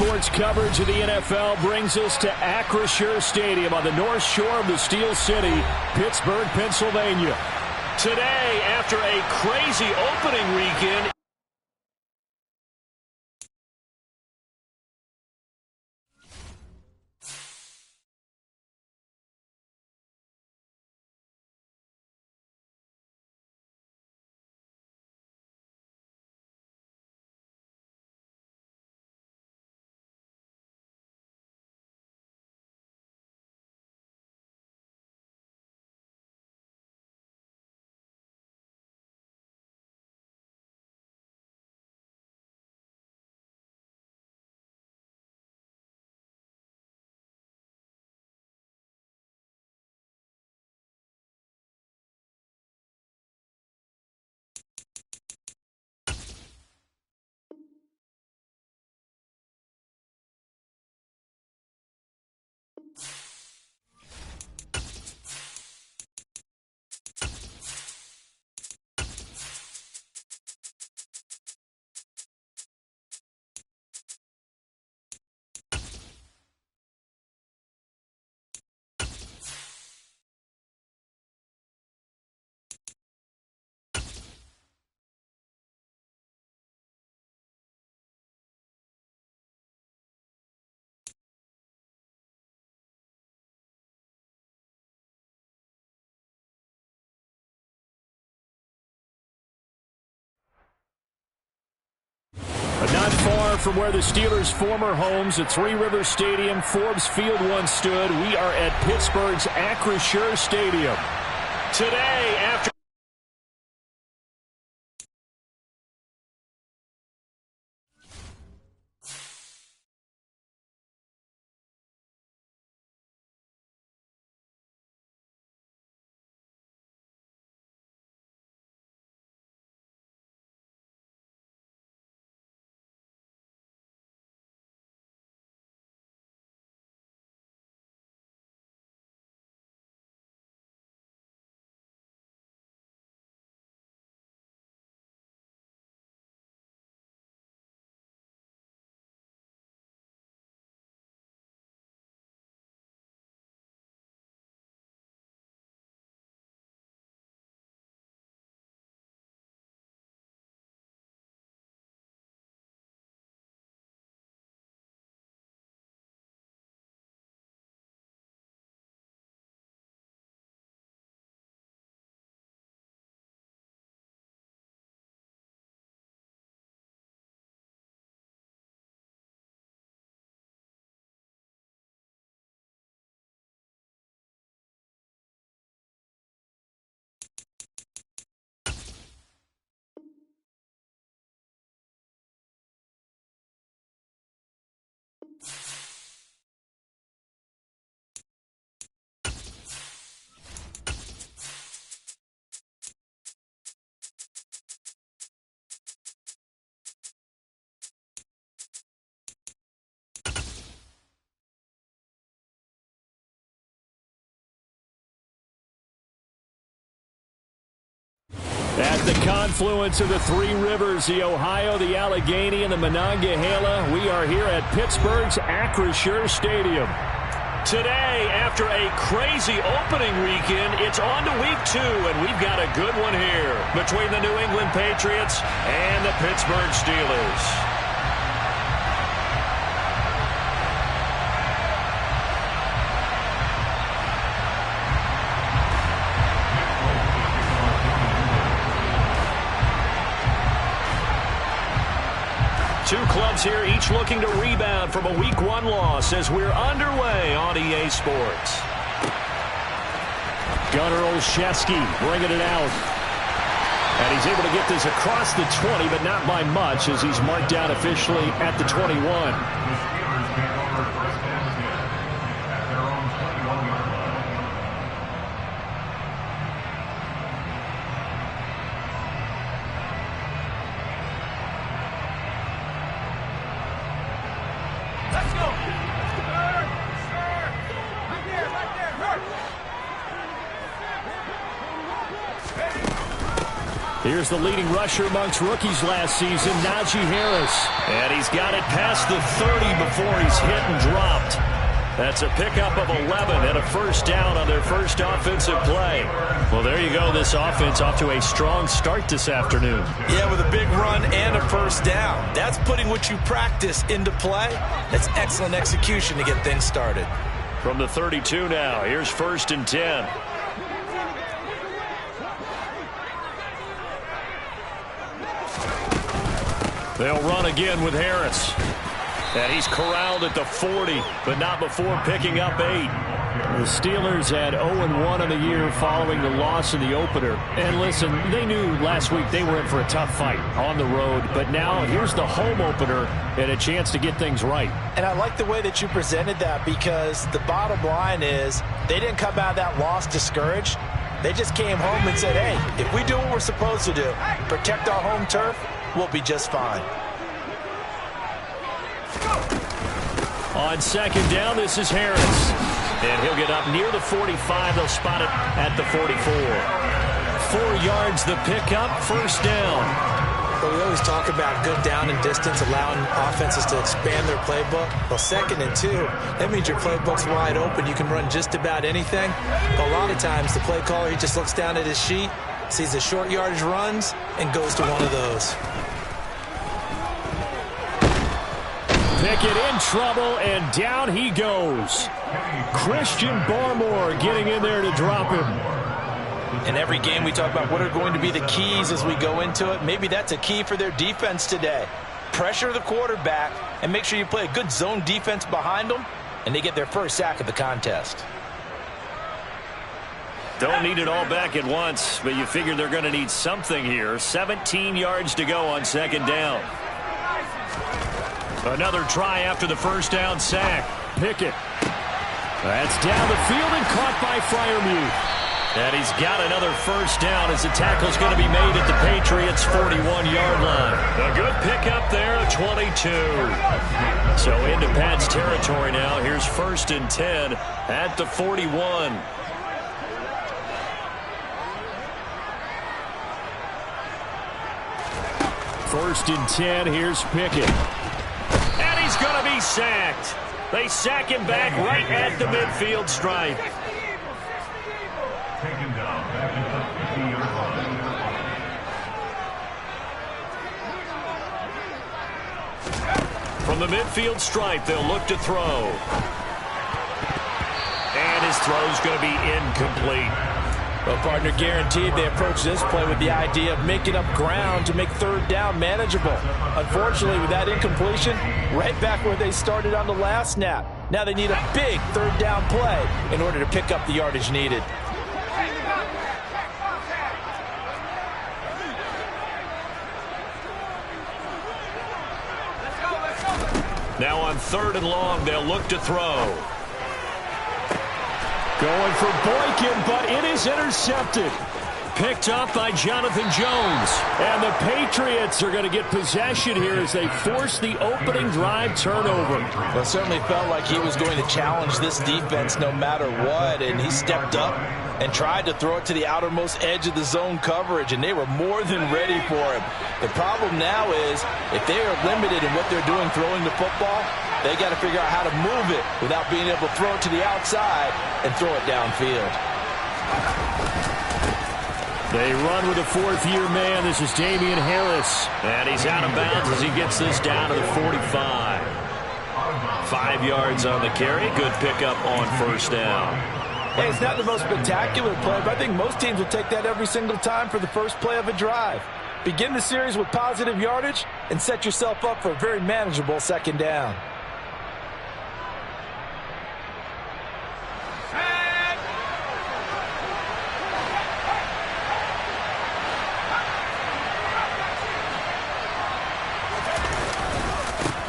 Sports coverage of the NFL brings us to Acrisure Stadium on the north shore of the Steel City, Pittsburgh, Pennsylvania. Today, after a crazy opening weekend, not far from where the Steelers' former homes at Three Rivers Stadium, Forbes Field once stood, we are at Pittsburgh's Acrisure Stadium. Today, after at the confluence of the Three Rivers, the Ohio, the Allegheny, and the Monongahela, we are here at Pittsburgh's Acrisure Stadium. Today, after a crazy opening weekend, it's on to week 2, and we've got a good one here between the New England Patriots and the Pittsburgh Steelers. Two clubs here, each looking to rebound from a Week 1 loss as we're underway on EA Sports. Gunnar Olszewski bringing it out. And he's able to get this across the 20, but not by much as he's marked down officially at the 21. Here's the leading rusher amongst rookies last season, Najee Harris. And he's got it past the 30 before he's hit and dropped. That's a pickup of 11 and a first down on their first offensive play. Well, there you go. This offense off to a strong start this afternoon. Yeah, with a big run and a first down. That's putting what you practice into play. That's excellent execution to get things started. From the 32 now, here's 1st and 10. They'll run again with Harris. And he's corralled at the 40, but not before picking up 8. The Steelers had 0-1 on the year following the loss in the opener. And listen, they knew last week they were in for a tough fight on the road. But now here's the home opener and a chance to get things right. And I like the way that you presented that, because the bottom line is they didn't come out of that loss discouraged. They just came home and said, hey, if we do what we're supposed to do, protect our home turf, we'll be just fine. On 2nd down, this is Harris. And he'll get up near the 45. They'll spot it at the 44. 4 yards the pickup, first down. Well, we always talk about good down and distance, allowing offenses to expand their playbook. Well, 2nd and 2, that means your playbook's wide open. You can run just about anything. But a lot of times, the play caller, he just looks down at his sheet, sees the short yardage runs, and goes to one of those. Pickett in trouble, and down he goes. Christian Barmore getting in there to drop him. In every game we talk about what are going to be the keys as we go into it. Maybe that's a key for their defense today. Pressure the quarterback and make sure you play a good zone defense behind them, and they get their first sack of the contest. Don't need it all back at once, but you figure they're going to need something here. 17 yards to go on 2nd down. Another try after the first down sack. Pickett. That's down the field and caught by Freiermuth. And he's got another first down as the tackle's going to be made at the Patriots' 41-yard line. A good pickup there, 22. So into Pat's territory now. Here's 1st and 10 at the 41. First and 10, here's Pickett. And he's going to be sacked. They sack him back right at the midfield stripe. From the midfield stripe, they'll look to throw. And his throw's going to be incomplete. Well, partner, guaranteed they approach this play with the idea of making up ground to make 3rd down manageable. Unfortunately, with that incompletion, right back where they started on the last snap. Now they need a big 3rd down play in order to pick up the yardage needed. Now on 3rd and long, they'll look to throw. Going for Boykin, but it is intercepted. Picked up by Jonathan Jones. And the Patriots are going to get possession here as they force the opening drive turnover. Well, it certainly felt like he was going to challenge this defense no matter what, and he stepped up and tried to throw it to the outermost edge of the zone coverage, and they were more than ready for him. The problem now is if they are limited in what they're doing throwing the football, they got to figure out how to move it without being able to throw it to the outside and throw it downfield. They run with a 4th-year man. This is Damian Harris. And he's out of bounds as he gets this down to the 45. 5 yards on the carry. Good pickup on 1st down. Hey, it's not the most spectacular play, but I think most teams will take that every single time for the first play of a drive. Begin the series with positive yardage and set yourself up for a very manageable 2nd down.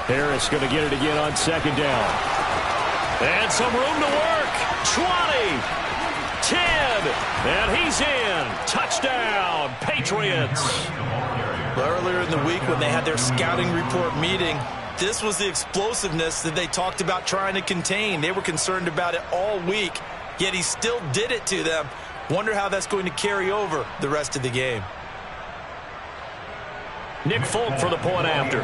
Harris going to get it again on 2nd down. And some room to work. 20, 10, and he's in. Touchdown, Patriots. Well, earlier in the week when they had their scouting report meeting, this was the explosiveness that they talked about trying to contain. They were concerned about it all week, yet he still did it to them. Wonder how that's going to carry over the rest of the game. Nick Folk for the point after.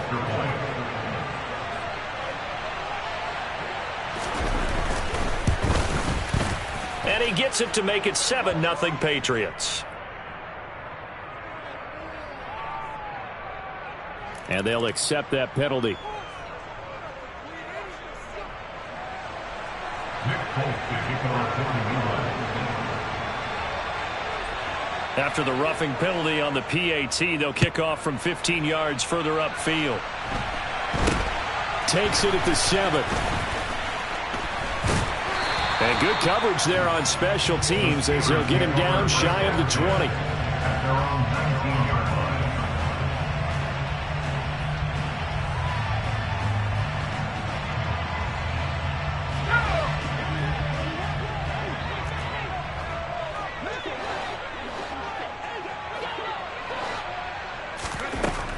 And he gets it to make it 7-0 Patriots. And they'll accept that penalty. After the roughing penalty on the PAT, they'll kick off from 15 yards further upfield. Takes it at the 7. And good coverage there on special teams as they'll get him down shy of the 20.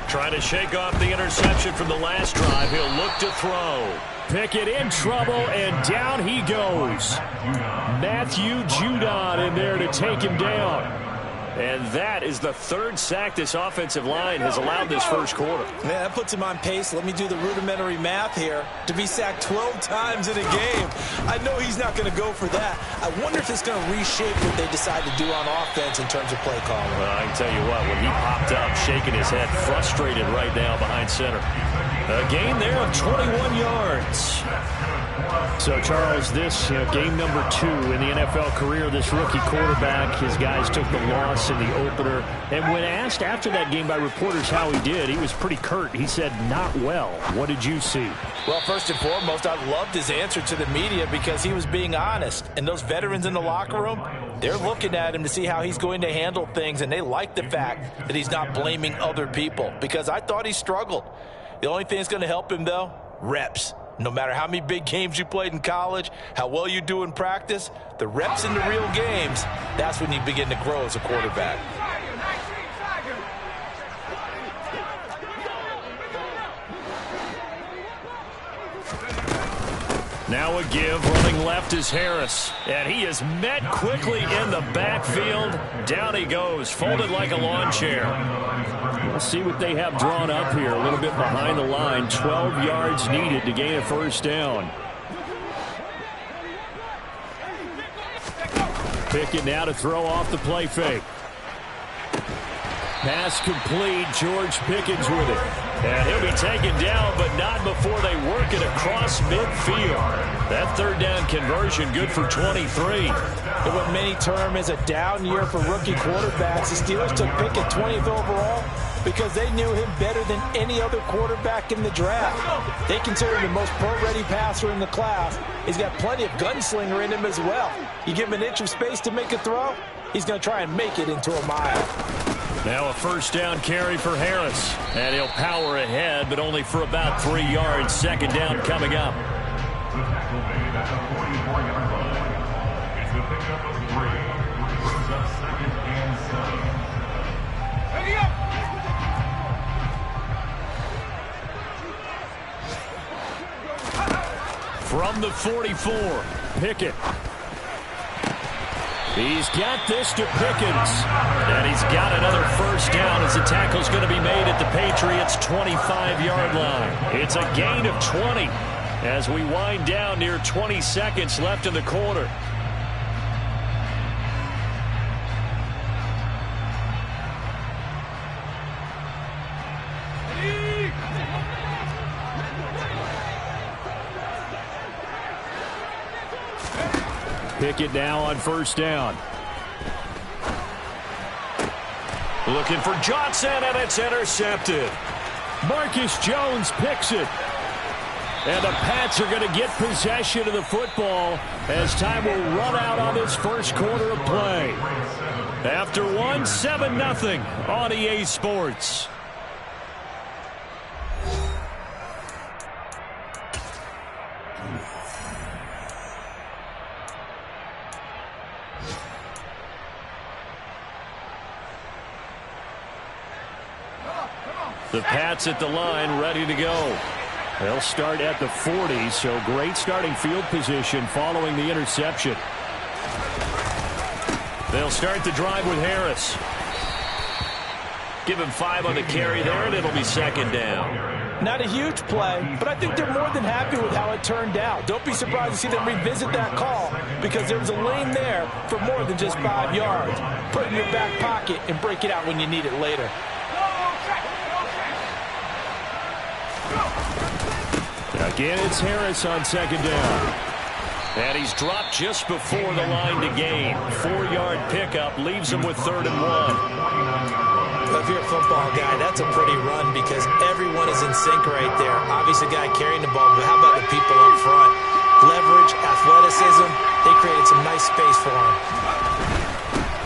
Trying to shake off the interception from the last drive. He'll look to throw. Pickett in trouble, and down he goes. Matthew Judon in there to take him down. And that is the third sack this offensive line has allowed this first quarter. Yeah, that puts him on pace. Let me do the rudimentary math here. To be sacked 12 times in a game, I know he's not going to go for that. I wonder if it's going to reshape what they decide to do on offense in terms of play calling. Well, I can tell you what, when he popped up, shaking his head, frustrated right now behind center. A gain there of 21 yards. So, Charles, this game number 2 in the NFL career, this rookie quarterback, his guys took the loss in the opener. And when asked after that game by reporters how he did, he was pretty curt. He said, not well. What did you see? Well, first and foremost, I loved his answer to the media because he was being honest. And those veterans in the locker room, they're looking at him to see how he's going to handle things. And they like the fact that he's not blaming other people because I thought he struggled. The only thing that's going to help him, though, reps. No matter how many big games you played in college, how well you do in practice, the reps in the real games, that's when you begin to grow as a quarterback. Now a give, running left is Harris. And he is met quickly in the backfield. Down he goes, folded like a lawn chair. We'll see what they have drawn up here. A little bit behind the line. 12 yards needed to gain a first down. Pickett now to throw off the play fake. Pass complete. George Pickens with it. And he'll be taken down, but not before they work it across midfield. That third down conversion good for 23. And what many term as a down year for rookie quarterbacks, the Steelers took Pickett 20th overall because they knew him better than any other quarterback in the draft. They consider him the most pro-ready passer in the class. He's got plenty of gunslinger in him as well. You give him an inch of space to make a throw, he's going to try and make it into a mile. Now a first down carry for Harris. And he'll power ahead, but only for about 3 yards. Second down coming up. From the 44, Pickett. He's got this to Pickens. And he's got another first down as the tackle's going to be made at the Patriots' 25-yard line. It's a gain of 20 as we wind down near 20 seconds left in the quarter. Pickett now on first down. Looking for Johnson, and it's intercepted. Marcus Jones picks it. And the Pats are going to get possession of the football as time will run out on this first quarter of play. After one, 7-0 on EA Sports. The Pats at the line, ready to go. They'll start at the 40, so great starting field position following the interception. They'll start the drive with Harris. Give him 5 on the carry there, and it'll be second down. Not a huge play, but I think they're more than happy with how it turned out. Don't be surprised to see them revisit that call because there was a lane there for more than just 5 yards. Put it in your back pocket and break it out when you need it later. Again, it's Harris on second down. And he's dropped just before the line to gain. 4-yard pickup leaves him with 3rd and 1. If you're a football guy, that's a pretty run because everyone is in sync right there. Obviously, the guy carrying the ball, but how about the people up front? Leverage, athleticism, they created some nice space for him.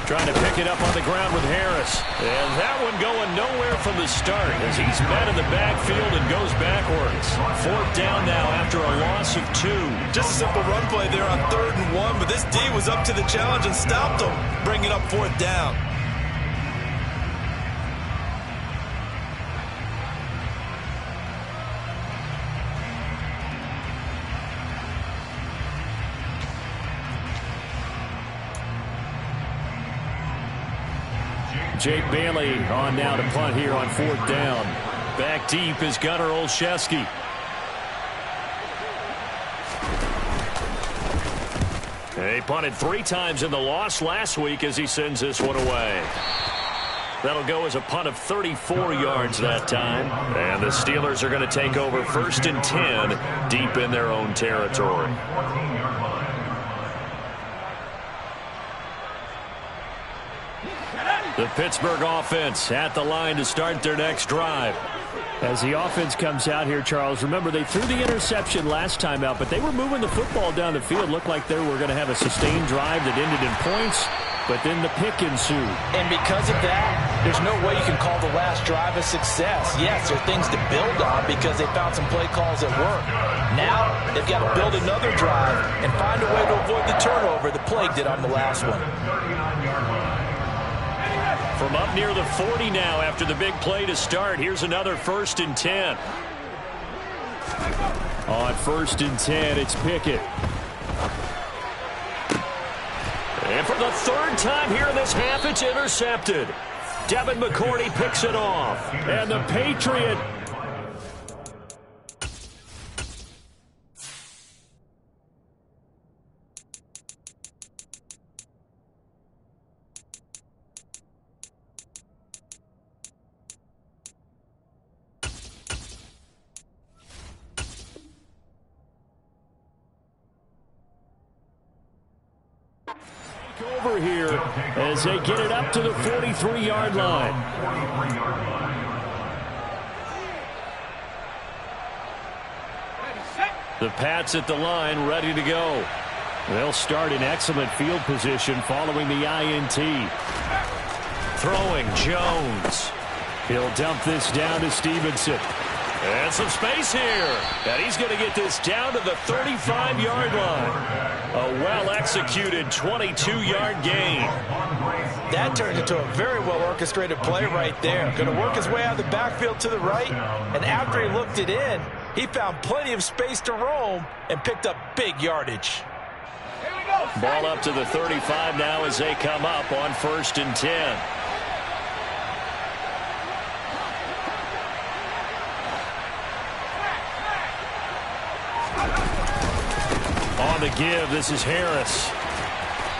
Trying to pick it up on the ground with Harris. And that one going nowhere from the start as he's met in the backfield and goes backwards. 4th down now after a loss of 2. Just a simple run play there on 3rd and 1, but this D was up to the challenge and stopped him, bringing up 4th down. Jake Bailey on now to punt here on 4th down. Back deep is Gunnar Olszewski. He punted 3 times in the loss last week as he sends this one away. That'll go as a punt of 34 yards that time. And the Steelers are going to take over 1st and 10 deep in their own territory. The Pittsburgh offense at the line to start their next drive. As the offense comes out here, Charles, remember they threw the interception last time out, but they were moving the football down the field. Looked like they were going to have a sustained drive that ended in points, but then the pick ensued. And because of that, there's no way you can call the last drive a success. Yes, there are things to build on because they found some play calls that work. Now they've got to build another drive and find a way to avoid the turnover that plagued it on the last one. From up near the 40 now after the big play to start, here's another 1st and 10. On 1st and 10, it's Pickett. And for the 3rd time here in this half, it's intercepted. Devin McCourty picks it off. And the Patriot... over here as they get it up to the 43-yard line. The Pats at the line ready to go. They'll start in excellent field position following the INT. Throwing Jones. He'll dump this down to Stevenson. And some space here. And he's going to get this down to the 35-yard line. A well-executed 22-yard gain. That turned into a very well-orchestrated play right there. Going to work his way out of the backfield to the right. And after he looked it in, he found plenty of space to roam and picked up big yardage. Ball up to the 35 now as they come up on 1st and 10. On the give, this is Harris.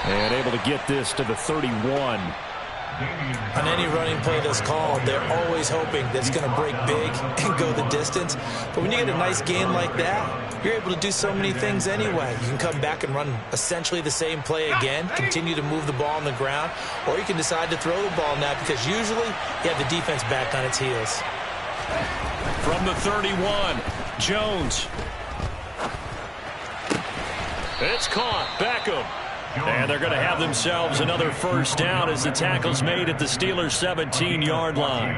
And able to get this to the 31. On any running play that's called, they're always hoping that it's going to break big and go the distance. But when you get a nice gain like that, you're able to do so many things anyway. You can come back and run essentially the same play again, continue to move the ball on the ground, or you can decide to throw the ball now because usually you have the defense back on its heels. From the 31, Jones. It's caught. Beckham. And they're going to have themselves another 1st down as the tackle's made at the Steelers' 17-yard line.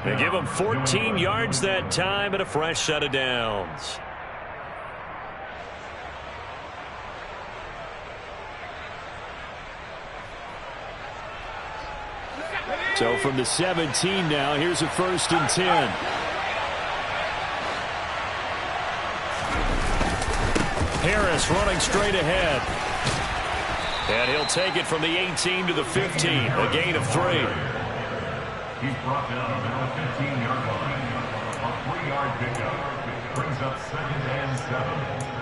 They give them 14 yards that time and a fresh set of downs. So from the 17 now, here's a 1st and 10. Harris running straight ahead. And he'll take it from the 18 to the 15, a gain of 3. He's brought down around the 15-yard line. A 3-yard pickup brings up 2nd and 7.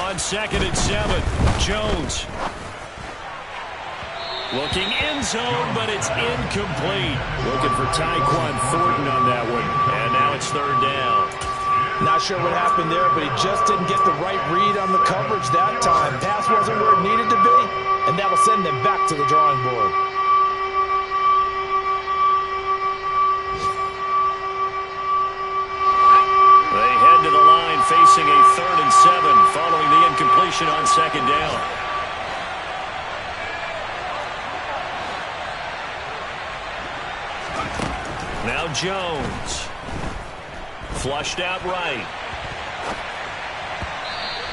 On 2nd and 7, Jones. Looking end zone, but it's incomplete. Looking for Tyquan Thornton on that one. And now it's 3rd down. Not sure what happened there, but he just didn't get the right read on the coverage that time. Pass wasn't where it needed to be, and that'll send them back to the drawing board. They head to the line facing a 3rd and 7 following the incompletion on 2nd down. Now Jones. Flushed out right.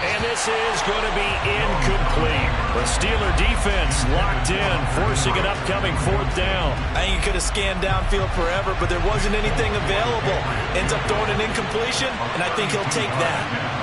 And this is going to be incomplete. The Steeler defense locked in, forcing an upcoming 4th down. I think he could have scanned downfield forever, but there wasn't anything available. Ends up throwing an incompletion, and I think he'll take that.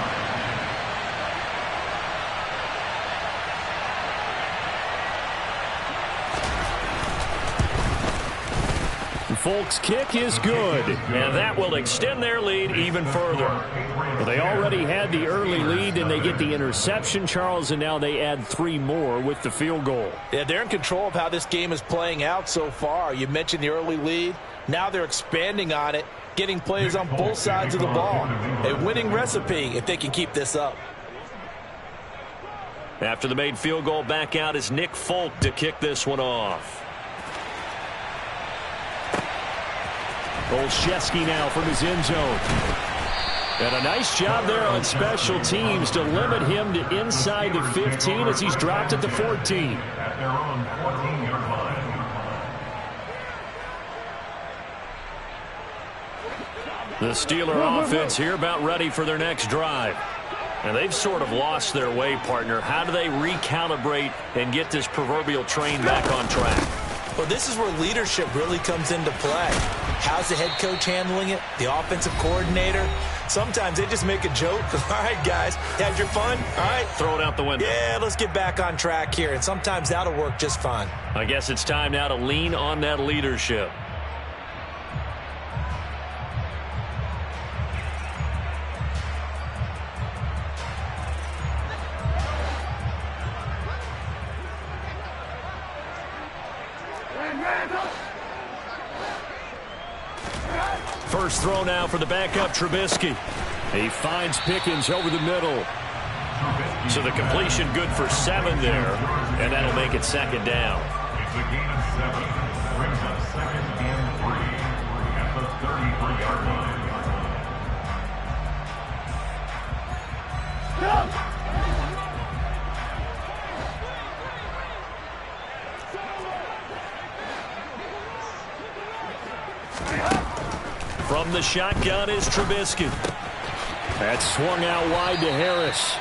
Folk's kick is good, and that will extend their lead even further. Well, they already had the early lead, and they get the interception, Charles, and now they add 3 more with the field goal. Yeah, they're in control of how this game is playing out so far. You mentioned the early lead. Now they're expanding on it, getting plays on both sides of the ball. A winning recipe if they can keep this up. After the made field goal, back out is Nick Folk to kick this one off. Olszewski now from his end zone. And a nice job there on special teams to limit him to inside the 15 as he's dropped at the 14. At their own 14-yard line. The Steeler offense here about ready for their next drive. And they've sort of lost their way, partner. How do they recalibrate and get this proverbial train back on track? Well, this is where leadership really comes into play. How's the head coach handling it? The offensive coordinator? Sometimes they just make a joke. All right, guys, had your fun? All right. Throw it out the window. Yeah, let's get back on track here. And sometimes that'll work just fine. I guess it's time now to lean on that leadership. First throw now for the backup Trubisky. He finds Pickens over the middle. So the completion good for 7 there, and that'll make it 2nd down. It's a gain of 7. Brings up 2nd and 3 at the 33-yard line. From the shotgun is Trubisky. That's swung out wide to Harris.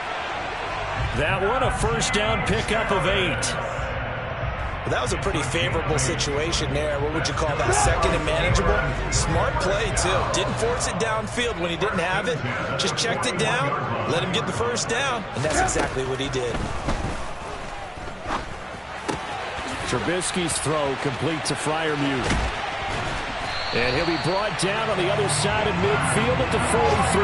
That one a 1st down pickup of 8. Well, that was a pretty favorable situation there. What would you call that? 2nd and manageable? Smart play, too. Didn't force it downfield when he didn't have it. Just checked it down, let him get the 1st down, and that's exactly what he did. Trubisky's throw complete to Freiermuth. And he'll be brought down on the other side of midfield at the 43.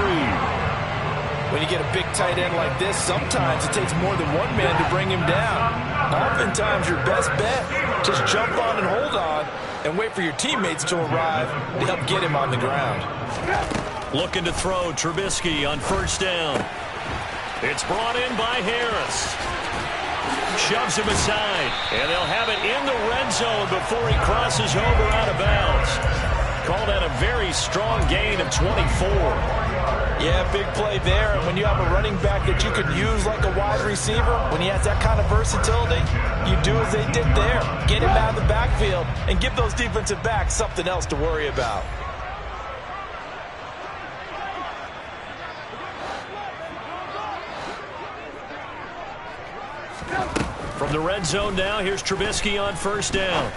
When you get a big tight end like this, sometimes it takes more than one man to bring him down. Oftentimes, your best bet, just jump on and hold on and wait for your teammates to arrive to help get him on the ground. Looking to throw Trubisky on 1st down. It's brought in by Harris. Shoves him aside, and they'll have it in the red zone before he crosses over out of bounds. call that a very strong gain of 24. Yeah, big play there. And when you have a running back that you could use like a wide receiver, when he has that kind of versatility, you do as they did there. Get him out of the backfield and give those defensive backs something else to worry about. From the red zone now, here's Trubisky on first down.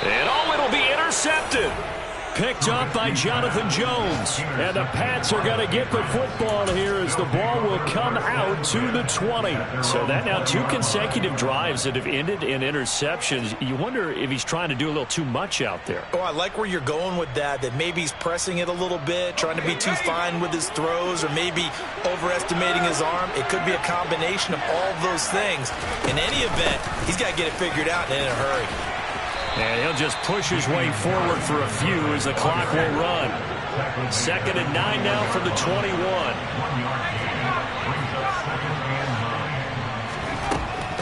And it'll be intercepted. Picked up by Jonathan Jones. And the Pats are going to get the football here as the ball will come out to the 20. So that now 2 consecutive drives that have ended in interceptions. You wonder if he's trying to do a little too much out there. Oh, I like where you're going with that maybe he's pressing it a little bit, trying to be too fine with his throws, or maybe overestimating his arm. It could be a combination of all of those things. In any event, he's got to get it figured out and in a hurry. And he'll just push his way forward for a few as the clock will run. 2nd and 9 now from the 21.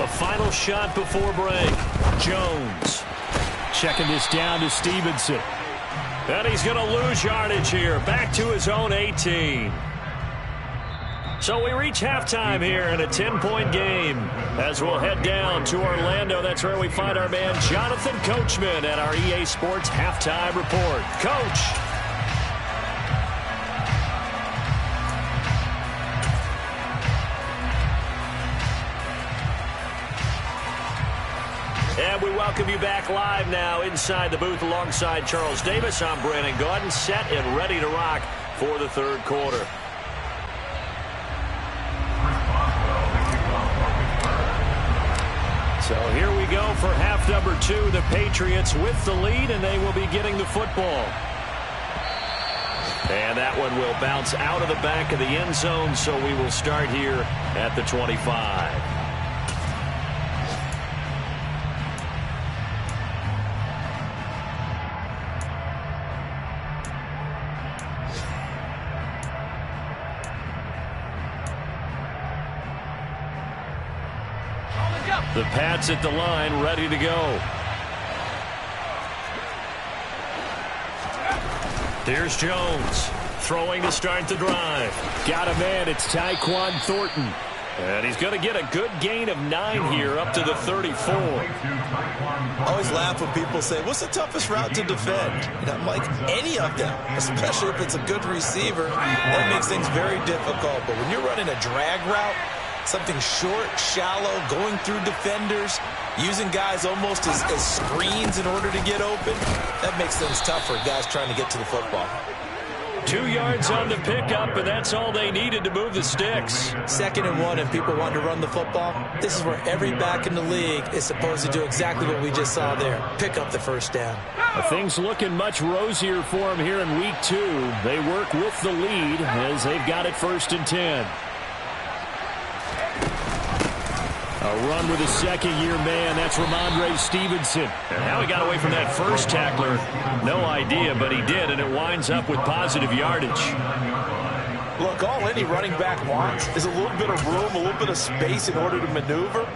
A final shot before break. Jones checking this down to Stevenson. And he's going to lose yardage here. Back to his own 18. So we reach halftime here in a 10-point game. As we'll head down to Orlando, that's where we find our man Jonathan Coachman at our EA Sports Halftime Report. Coach. And we welcome you back live now inside the booth alongside Charles Davis. I'm Brandon Gaudin, set and ready to rock for the third quarter. So here we go for half number 2. The Patriots with the lead, and they will be getting the football. And that one will bounce out of the back of the end zone, so we will start here at the 25. The Pats at the line, ready to go. Here's Jones, throwing to start the drive. Got a man, it's Tyquan Thornton. And he's going to get a good gain of 9 here, up to the 34. I always laugh when people say, what's the toughest route to defend? And I'm like, any of them, especially if it's a good receiver. That makes things very difficult. But when you're running a drag route, something short, shallow, going through defenders, using guys almost as screens in order to get open, that makes things tough for guys trying to get to the football. 2 yards on the pickup, and that's all they needed to move the sticks. 2nd and 1, if people want to run the football, this is where every back in the league is supposed to do exactly what we just saw there. Pick up the first down. Things looking much rosier for them here in week 2. They work with the lead as they've got it 1st and 10. A run with a second-year man. That's Ramondre Stevenson. And how he got away from that first tackler, no idea, but he did, and it winds up with positive yardage. Look, all any running back wants is a little bit of room, a little bit of space in order to maneuver,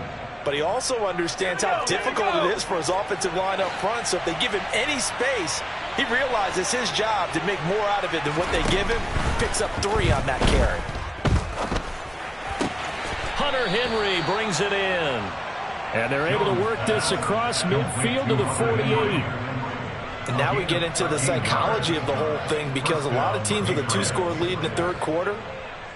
but he also understands how difficult it is for his offensive line up front, so if they give him any space, he realizes his job to make more out of it than what they give him. Picks up 3 on that carry. Hunter Henry brings it in. And they're able to work this across midfield to the 48. And now we get into the psychology of the whole thing, because a lot of teams with a 2-score lead in the third quarter,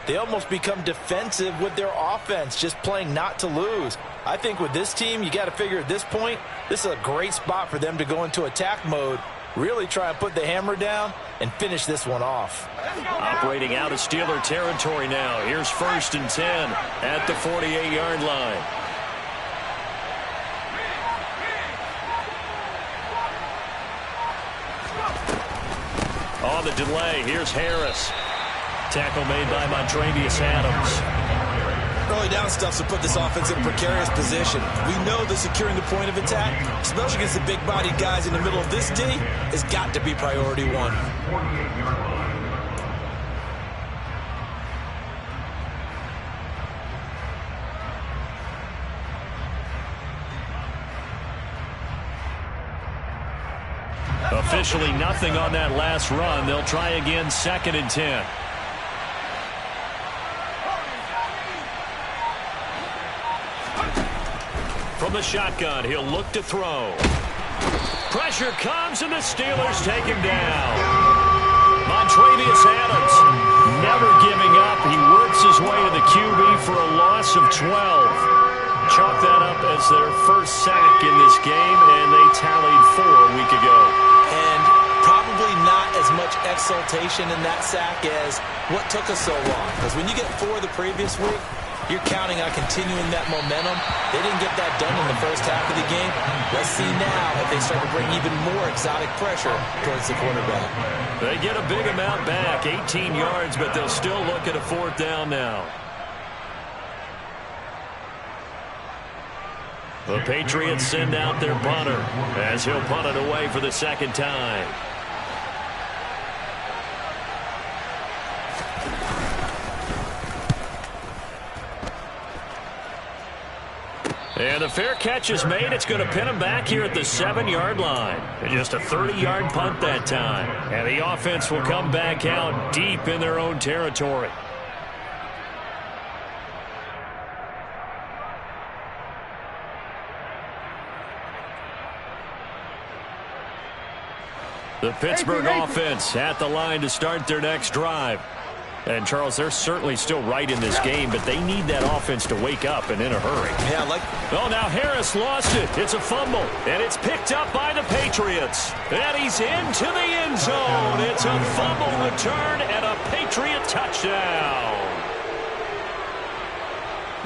they almost become defensive with their offense, just playing not to lose. I think with this team, you got to figure at this point, this is a great spot for them to go into attack mode, really try and put the hammer down and finish this one off. Operating out of Steeler territory now. Here's 1st and 10 at the 48-yard line. On the delay, here's Harris. Tackle made by Montravius Adams. Early down stuff to put this offense in a precarious position. We know that securing the point of attack, especially against the big-bodied guys in the middle of this D, has got to be priority 1. Officially nothing on that last run. They'll try again, 2nd and 10. From the shotgun, he'll look to throw. Pressure comes, and the Steelers take him down. Montravius Adams never giving up. He works his way to the QB for a loss of 12. Chalk that up as their first sack in this game, and they tallied 4 a week ago. And probably not as much exultation in that sack as what took us so long. Because when you get 4 the previous week, you're counting on continuing that momentum. They didn't get that done in the first half of the game. Let's see now if they start to bring even more exotic pressure towards the quarterback. They get a big amount back, 18 yards, but they'll still look at a 4th down now. The Patriots send out their punter as he'll punt it away for the 2nd time. And the fair catch is made. It's going to pin him back here at the 7-yard line. Just a 30-yard punt that time. And the offense will come back out deep in their own territory. The Pittsburgh offense at the line to start their next drive. And, Charles, they're certainly still right in this game, but they need that offense to wake up and in a hurry. Yeah, Oh, now Harris lost it. It's a fumble, and it's picked up by the Patriots. And he's into the end zone. It's a fumble return and a Patriot touchdown.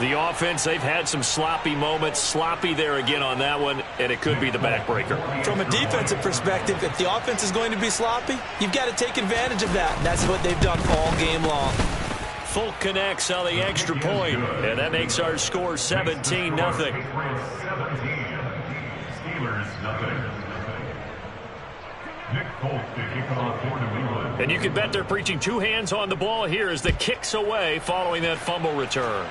The offense, they've had some sloppy moments. Sloppy there again on that one, and it could be the backbreaker. From a defensive perspective, if the offense is going to be sloppy, you've got to take advantage of that. And that's what they've done all game long. Folk connects on the extra point, and that makes our score 17-0. Steelers, nothing. Nick Folk to kick it off for New England. And you can bet they're preaching 2 hands on the ball here as the kick's away following that fumble return.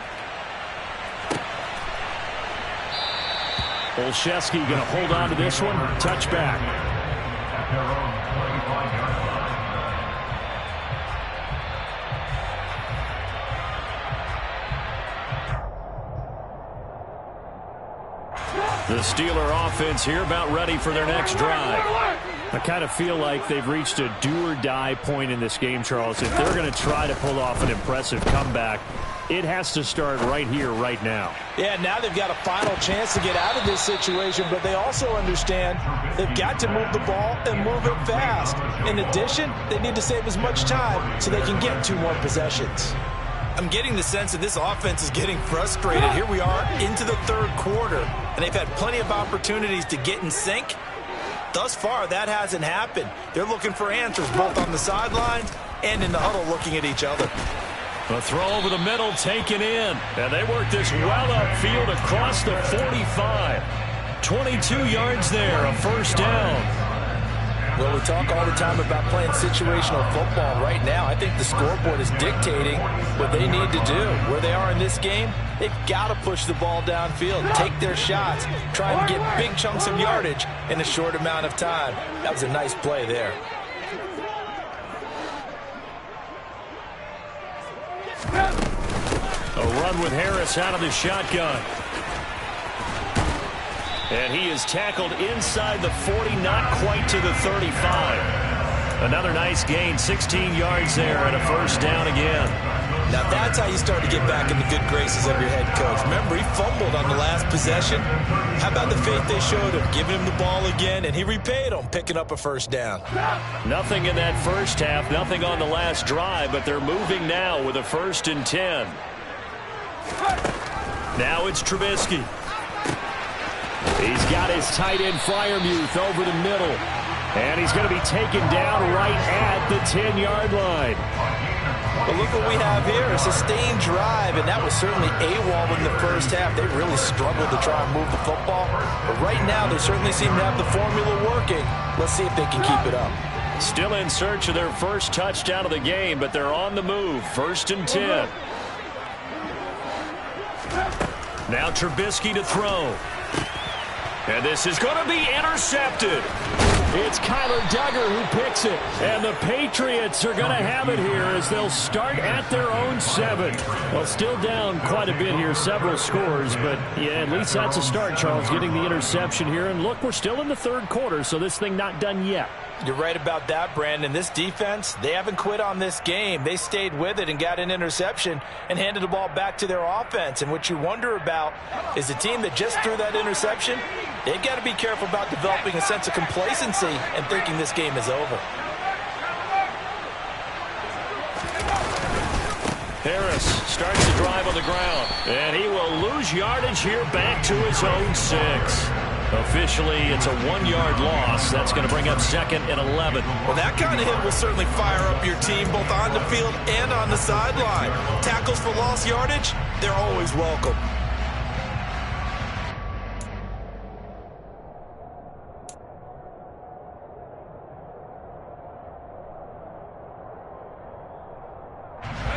Olszewski going to hold on to this one. Touchback. At their own 25-yard line. The Steeler offense here about ready for their next drive. I kind of feel like they've reached a do-or-die point in this game, Charles. If they're going to try to pull off an impressive comeback, it has to start right here, right now. Yeah, now they've got a final chance to get out of this situation, but they also understand they've got to move the ball and move it fast. In addition, they need to save as much time so they can get 2 more possessions. I'm getting the sense that this offense is getting frustrated. Here we are into the 3rd quarter, and they've had plenty of opportunities to get in sync. Thus far, that hasn't happened. They're looking for answers both on the sidelines and in the huddle looking at each other. A throw over the middle taken in. And they work this well upfield across the 45. 22 yards there, a 1st down. Well, we talk all the time about playing situational football. Right now, I think the scoreboard is dictating what they need to do. Where they are in this game, they've got to push the ball downfield, take their shots, try and get big chunks of yardage in a short amount of time. That was a nice play there. A run with Harris out of the shotgun. And he is tackled inside the 40, not quite to the 35. Another nice gain, 16 yards there, and a 1st down again. Now that's how you start to get back in the good graces of your head coach. Remember, he fumbled on the last possession. How about the faith they showed him, giving him the ball again, and he repaid them, picking up a 1st down. Nothing in that first half, nothing on the last drive, but they're moving now with a 1st and 10. Now it's Trubisky. He's got his tight end Freiermuth over the middle. And he's going to be taken down right at the 10-yard line. But look what we have here, a sustained drive, and that was certainly AWOL in the first half. They really struggled to try and move the football. But right now, they certainly seem to have the formula working. Let's see if they can keep it up. Still in search of their first touchdown of the game, but they're on the move. 1st and 10. Now Trubisky to throw. And this is going to be intercepted. It's Kyler Duggar who picks it. And the Patriots are going to have it here as they'll start at their own 7. Well, still down quite a bit here, several scores. But, yeah, at least that's a start, Charles, getting the interception here. And, look, we're still in the third quarter, so this thing not done yet. You're right about that, Brandon. This defense, they haven't quit on this game. They stayed with it and got an interception and handed the ball back to their offense. And what you wonder about is the team that just threw that interception, they've got to be careful about developing a sense of complacency and thinking this game is over. Harris starts to drive on the ground, and he will lose yardage here back to his own 6. Officially, it's a 1-yard loss. That's going to bring up 2nd and 11. Well, that kind of hit will certainly fire up your team both on the field and on the sideline. Tackles for lost yardage, they're always welcome.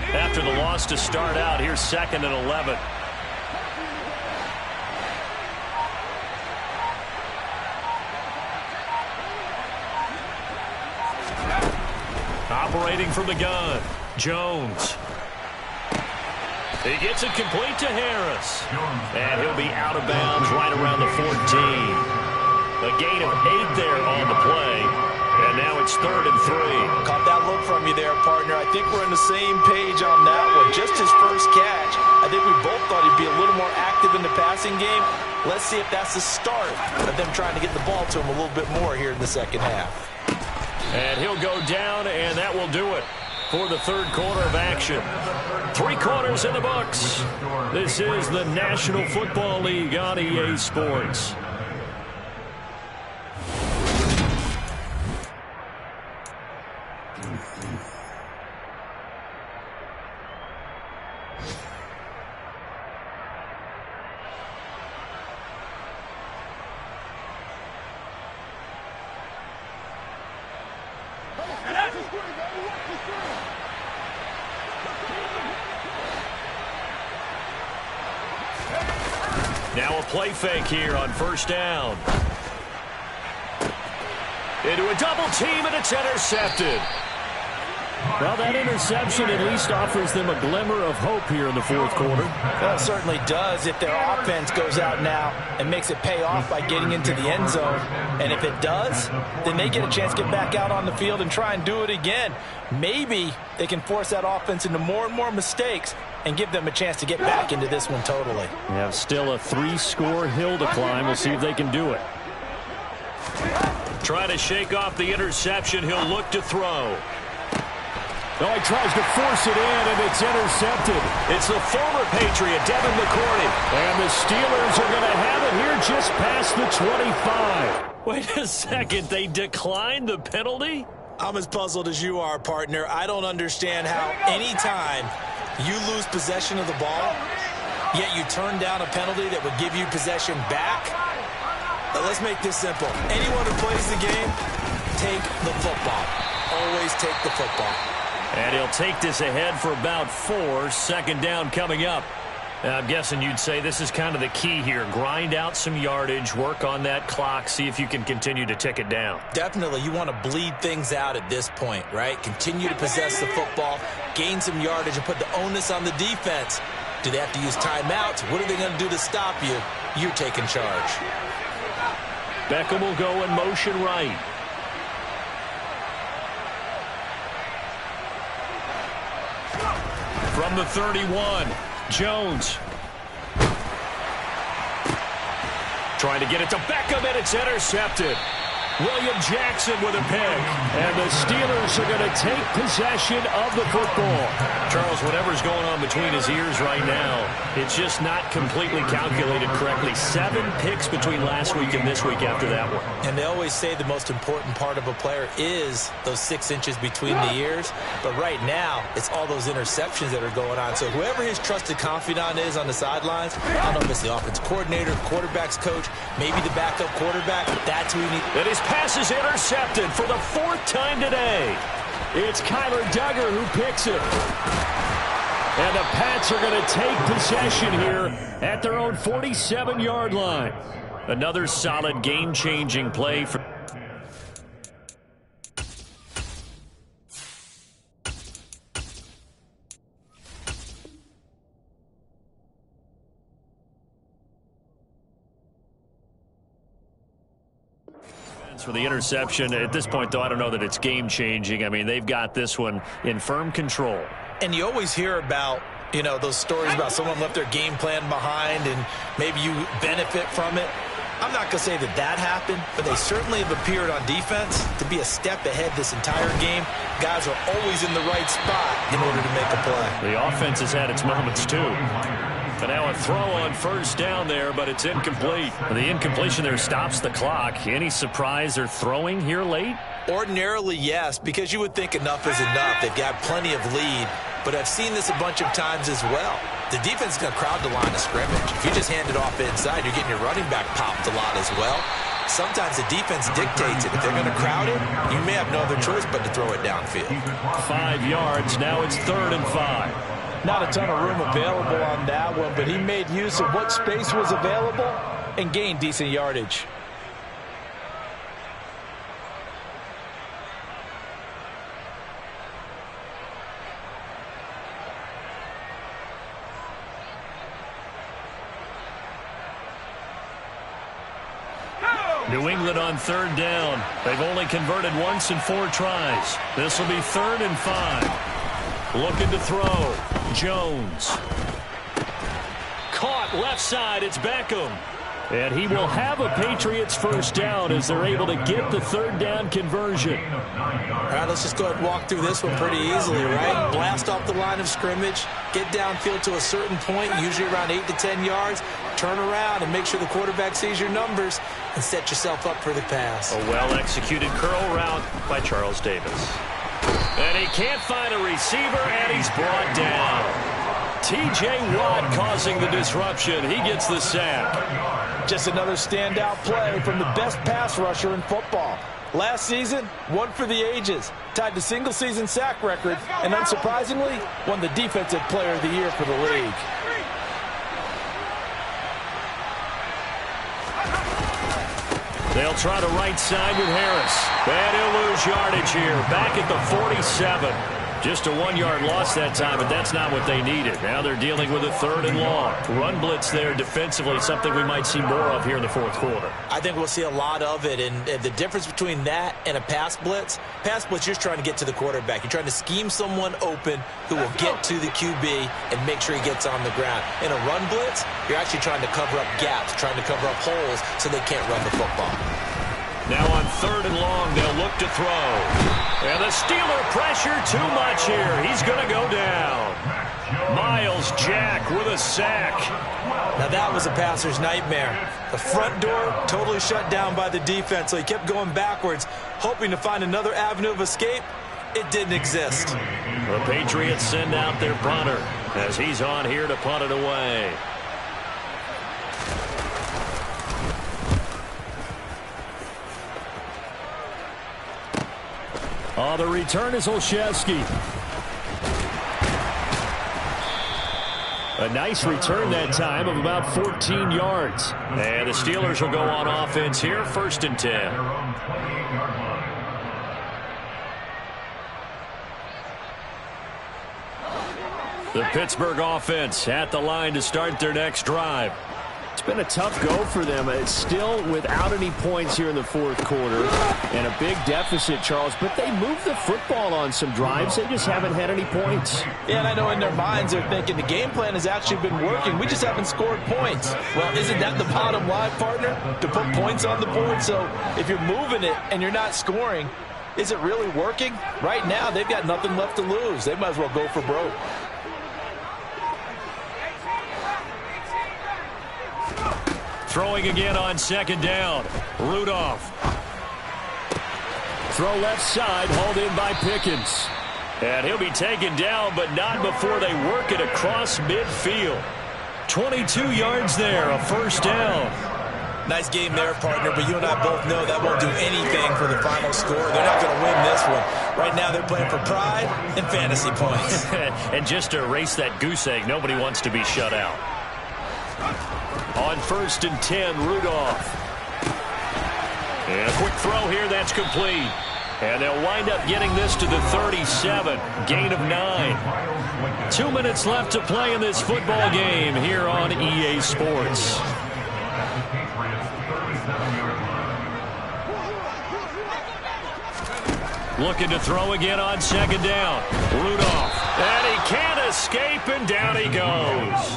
After the loss to start out, here's 2nd and 11. Operating from the gun, Jones. He gets it complete to Harris. And he'll be out of bounds right around the 14. A gain of 8 there on the play. And now it's 3rd and 3. Caught that look from you there, partner. I think we're on the same page on that one. Just his first catch. I think we both thought he'd be a little more active in the passing game. Let's see if that's the start of them trying to get the ball to him a little bit more here in the second half. And he'll go down, and that will do it for the third quarter of action. 3 quarters in the books. This is the National Football League on EA Sports. Now a play fake here on first down. Into a double team, and it's intercepted. Well, that interception at least offers them a glimmer of hope here in the fourth quarter. Well, it certainly does if their offense goes out now and makes it pay off by getting into the end zone. And if it does, then they get a chance to get back out on the field and try and do it again. Maybe they can force that offense into more and more mistakes and give them a chance to get back into this one totally. We have still a 3-score hill to climb. We'll see if they can do it. Trying to shake off the interception. He'll look to throw. Oh, he tries to force it in, and it's intercepted. It's the former Patriot, Devin McCourty. And the Steelers are going to have it here just past the 25. Wait a second. They declined the penalty? I'm as puzzled as you are, partner. I don't understand how any time you lose possession of the ball, yet you turn down a penalty that would give you possession back. But let's make this simple. Anyone who plays the game, take the football. Always take the football. And he'll take this ahead for about 4. Second down coming up. I'm guessing you'd say this is kind of the key here. Grind out some yardage, work on that clock, see if you can continue to tick it down. Definitely. You want to bleed things out at this point, right? Continue to possess the football, gain some yardage, and put the onus on the defense. Do they have to use timeouts? What are they going to do to stop you? You're taking charge. Beckham will go in motion right. From the 31, Jones. Trying to get it to Beckham, and it's intercepted. William Jackson with a pick. And the Steelers are going to take possession of the football. Charles, whatever's going on between his ears right now, it's just not completely calculated correctly. 7 picks between last week and this week after that one. And they always say the most important part of a player is those 6 inches between the ears. But right now, it's all those interceptions that are going on. So whoever his trusted confidant is on the sidelines, I don't know if it's the offensive coordinator, quarterback's coach, maybe the backup quarterback, that's who you need. And his pass is intercepted for the 4th time today. It's Kyler Duggar who picks it. And the Pats are going to take possession here at their own 47-yard line. Another solid game-changing play for... for the interception. At this point, though, I don't know that it's game-changing. I mean, they've got this one in firm control. And you always hear about, you know, those stories about someone left their game plan behind and maybe you benefit from it. I'm not going to say that that happened, but they certainly have appeared on defense to be a step ahead this entire game. Guys are always in the right spot in order to make a play. The offense has had its moments, too. But now a throw on first down there, but it's incomplete. The incompletion there stops the clock. Any surprise they're throwing here late? Ordinarily, yes, because you would think enough is enough. They've got plenty of lead, but I've seen this a bunch of times as well. The defense is going to crowd the line of scrimmage. If you just hand it off inside, you're getting your running back popped a lot as well. Sometimes the defense dictates it. If they're going to crowd it, you may have no other choice but to throw it downfield. 5 yards. Now it's 3rd and 5. Not a ton of room available on that one, but he made use of what space was available and gained decent yardage. New England on 3rd down. They've only converted once in 4 tries. This will be 3rd and 5. Looking to throw. Jones. Caught left side. It's Beckham. And he will have a Patriots first down as they're able to get the 3rd down conversion. All right, let's just go ahead and walk through this one pretty easily, right? Blast off the line of scrimmage, get downfield to a certain point, usually around 8 to 10 yards, turn around and make sure the quarterback sees your numbers and set yourself up for the pass. A well-executed curl route by Charles Davis. And he can't find a receiver, and he's brought down. T.J. Watt causing the disruption. He gets the sack. Just another standout play from the best pass rusher in football. Last season, one for the ages. Tied the single-season sack record, and unsurprisingly, won the Defensive Player of the Year for the league. They'll try the right side with Harris. And he'll lose yardage here. Back at the 47. Just a 1-yard loss that time, but that's not what they needed. Now they're dealing with a 3rd and long. Run blitz there defensively, something we might see more of here in the 4th quarter. I think we'll see a lot of it, and the difference between that and a pass blitz, you're just trying to get to the quarterback. You're trying to scheme someone open who will get to the QB and make sure he gets on the ground. In a run blitz, you're actually trying to cover up gaps, trying to cover up holes so they can't run the football. Now on 3rd and long, they'll look to throw. And the Steeler pressure too much here. He's going to go down. Miles Jack with a sack. Now that was a passer's nightmare. The front door totally shut down by the defense, so he kept going backwards, hoping to find another avenue of escape. It didn't exist. The Patriots send out their punter as he's on here to punt it away. The return is Olszewski. A nice return that time of about 14 yards. And the Steelers will go on offense here, 1st and 10. The Pittsburgh offense at the line to start their next drive. It's been a tough go for them. It's still without any points here in the 4th quarter and a big deficit, Charles, but they moved the football on some drives. They just haven't had any points. Yeah, and I know in their minds they're thinking the game plan has actually been working. We just haven't scored points. Well, isn't that the bottom line, partner? To put points on the board? So if you're moving it and you're not scoring, is it really working? Right now, they've got nothing left to lose. They might as well go for broke. Throwing again on 2nd down. Rudolph. Throw left side, hauled in by Pickens. And he'll be taken down, but not before they work it across midfield. 22 yards there, a 1st down. Nice game there, partner, but you and I both know that won't do anything for the final score. They're not going to win this one. Right now they're playing for pride and fantasy points. And just to erase that goose egg, nobody wants to be shut out. On 1st and 10, Rudolph. And a quick throw here, that's complete. And they'll wind up getting this to the 37, gain of 9. 2 minutes left to play in this football game here on EA Sports. Looking to throw again on second down. Rudolph. And he can't escape, and down he goes.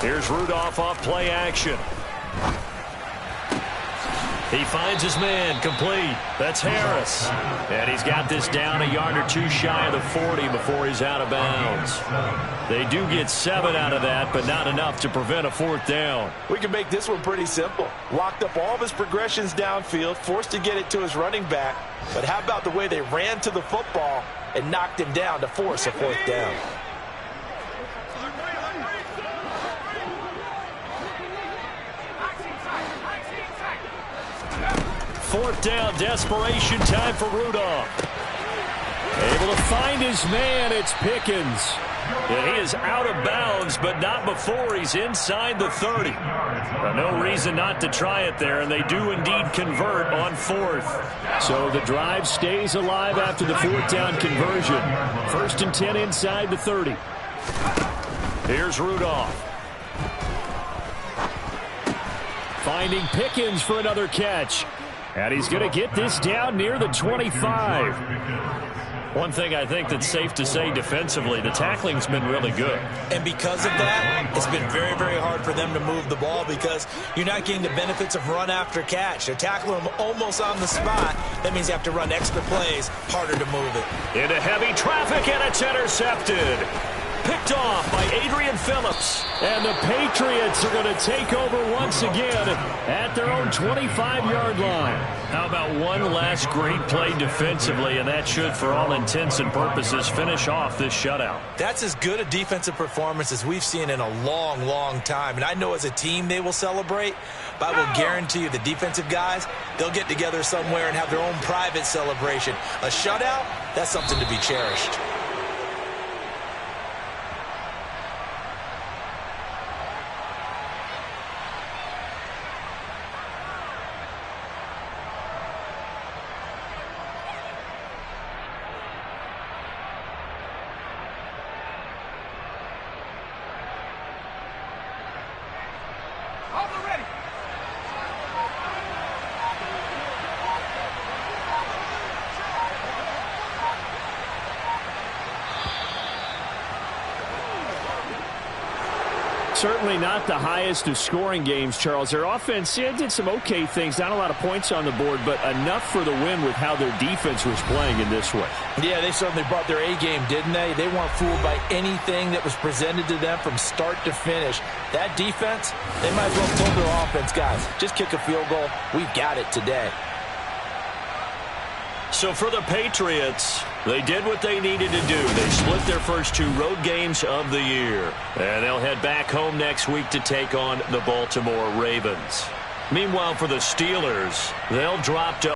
Here's Rudolph off play action. He finds his man, complete. That's Harris. And he's got this down a yard or two shy of the 40 before he's out of bounds. They do get 7 out of that, but not enough to prevent a 4th down. We can make this one pretty simple. Locked up all of his progressions downfield, forced to get it to his running back. But how about the way they ran to the football and knocked him down to force a 4th down? Fourth down, desperation time for Rudolph. Able to find his man, it's Pickens. And he is out of bounds, but not before he's inside the 30. No reason not to try it there, and they do indeed convert on 4th. So the drive stays alive after the 4th down conversion. 1st and 10 inside the 30. Here's Rudolph. Finding Pickens for another catch. And he's going to get this down near the 25. One thing I think that's safe to say defensively, the tackling's been really good. And because of that, it's been very, very hard for them to move the ball because you're not getting the benefits of run after catch. They're tackling them almost on the spot. That means you have to run extra plays, harder to move it. Into heavy traffic, and it's intercepted. Picked off by Adrian Phillips. And the Patriots are going to take over once again at their own 25-yard line. How about one last great play defensively, and that should, for all intents and purposes, finish off this shutout. That's as good a defensive performance as we've seen in a long, long time. And I know as a team they will celebrate, but I will guarantee you the defensive guys, they'll get together somewhere and have their own private celebration. A shutout, that's something to be cherished. Certainly not the highest of scoring games, Charles. Their offense did some okay things. Not a lot of points on the board, but enough for the win with how their defense was playing in this way. Yeah, they certainly brought their A-game, didn't they? They weren't fooled by anything that was presented to them from start to finish. That defense, they might as well have told their offense, guys, just kick a field goal. We've got it today. So for the Patriots, they did what they needed to do. They split their first 2 road games of the year. And they'll head back home next week to take on the Baltimore Ravens. Meanwhile, for the Steelers, they'll drop to